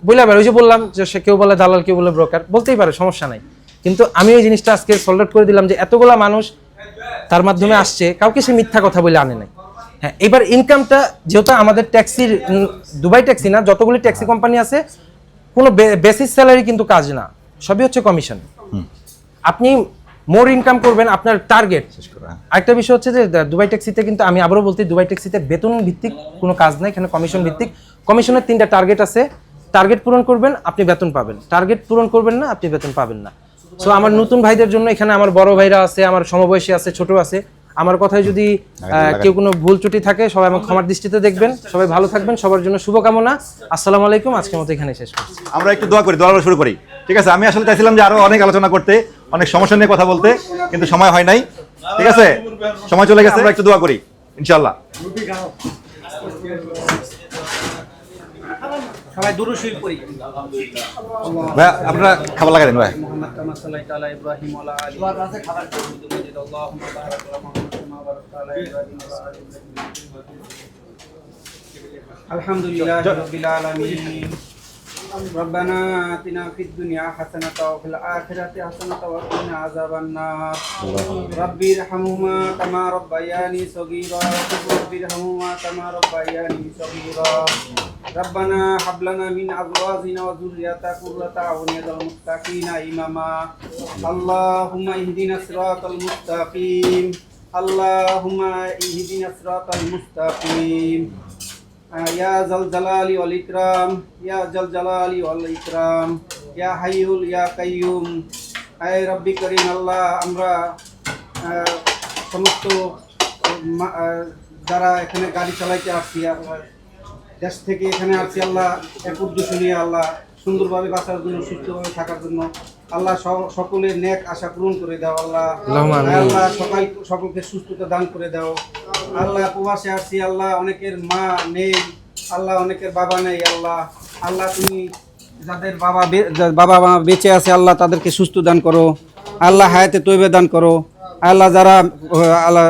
বইলা বের, ওই যে বললাম যে সে কেউ বলে দালাল, কেউ বলে ব্রোকার, বলতেই পারে, সমস্যা নাই। কিন্তু আমি ওই জিনিসটা আজকে সলভ আউট করে দিলাম যে এতগুলা মানুষ তার মাধ্যমে আসছে, কাউকে সে মিথ্যা কথা বলে আনে নাই। হ্যাঁ, এবার ইনকামটা যেহেতু আমাদের ট্যাক্সির, দুবাই ট্যাক্সি না, যতগুলি ট্যাক্সি কোম্পানি আছে কোনো বেসিস স্যালারি কিন্তু কাজ না, সবই হচ্ছে কমিশন। আপনি মোর ইনকাম করবেন আপনার টার্গেট। আরেকটা বিষয় হচ্ছে যে দুবাই ট্যাক্সিতে কিন্তু আমি আবারও বলতে, দুবাই ট্যাক্সিতে বেতন ভিত্তিক কোনো কাজ নাই, এখানে কমিশন ভিত্তিক। কমিশনের 3টা টার্গেট আছে, টার্গেট পূরণ করবেন আপনি বেতন পাবেন, টার্গেট পূরণ করবেন না আপনি বেতন পাবেন না। সো আমার নতুন ভাইদের জন্য এখানে আমার বড় ভাইরা আছে, আমার সমবয়সী আছে, ছোট আছে, আমার কথায় যদি কেউ কোনো ভুল ত্রুটি থাকে সবাই আমার ক্ষমার দৃষ্টিতে দেখবেন। সবাই ভালো থাকবেন, সবার জন্য শুভকামনা। আসসালামু আলাইকুম, আজকের মতো এখানে শেষ করছি। আমরা একটু দোয়া করি, দোয়া শুরু করি, ঠিক আছে? আমি আসলে চাইছিলাম যে আরো অনেক আলোচনা করতে, অনেক সমস্যা নিয়ে কথা বলতে, কিন্তু সময় হয় নাই, ঠিক আছে? সময় চলে গেছে, আমরা একটু দোয়া করি ইনশাআল্লাহ। সবাই দুরূদ শরীফ পড়ি। ভাই আপনারা খাবার লাগাই দেন ভাই। আলহামদুলিল্লাহ রাব্বিল আলামিন। ربنا آتنا في الدنيا حسنة وفي الآخرة حسنة وقنا عذاب النار. ربي ارحمهما كما ربياني صغيرا ربي ارحمهما كما ربياني صغيرا. ربنا هب لنا من أزواجنا وذرياتنا قرة أعين واجعلنا للمتقين إماما. اللهم اهدنا الصراط المستقيم. اللهم اهدنا الصراط المستقيم. يا ذا الجلال والإكرام يا ذا الجلال والإكرام يا حي يا قيوم. আয় রব্বি করিম আল্লাহ, আমরা সমস্ত যারা এখানে গাড়ি চালাইতে আসছি, দেশ থেকে এখানে আসছি আল্লাহ, এক উদ্দেশ্য নিয়ে আল্লাহ সুন্দরভাবে বাঁচার জন্য, সুস্থভাবে থাকার জন্য আল্লাহ সকলের নেক আশা পূরণ করে দাও আল্লাহ। আল্লাহ সকলকে সুস্থতা দান করে দাও আল্লাহ। প্রবাসে আসছি আল্লাহ, অনেকের মা নেই আল্লাহ, অনেকের বাবা নেই আল্লাহ। আল্লাহ তুমি যাদের বাবা মা বেঁচে আছে আল্লাহ তাদেরকে সুস্থ দান করো আল্লাহ, হায়াতে তৈবে দান করো আল্লাহ। যারা আল্লাহ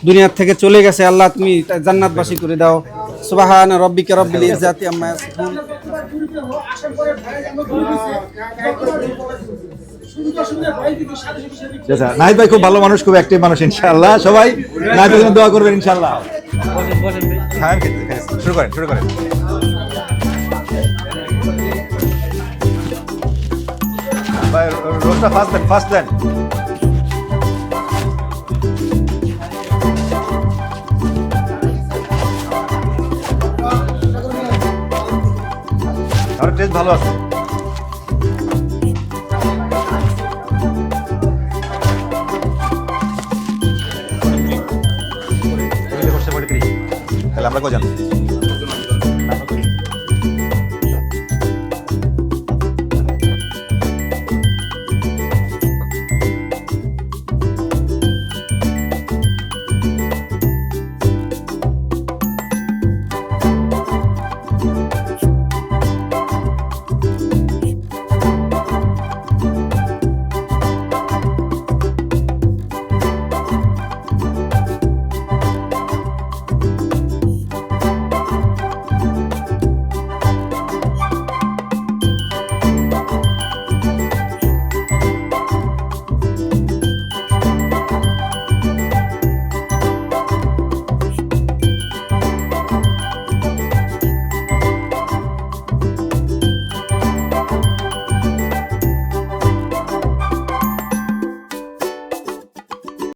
দুনিয়ার থেকে চলে গেছে আল্লাহ তুমি জান্নাতবাসী করে দাও। সুবহান রাব্বিকা রাব্বিল ইজ্জাতি আম্মা ইয়াসিফুন। আচ্ছা, নাহিদ ভাই খুব ভালো মানুষ, খুব অ্যাক্টিভ মানুষ ইনশাআল্লাহ। সবাই নাহিদ ভাইয়ের জন্য দোয়া করবেন ইনশাআল্লাহ। হ্যাঁ, শুরু করেন, শুরু করেন। ভাই রোজটা ফার্স্ট দেন। আর টেস্ট ভালো আছে। তাহলে আমরা কজন?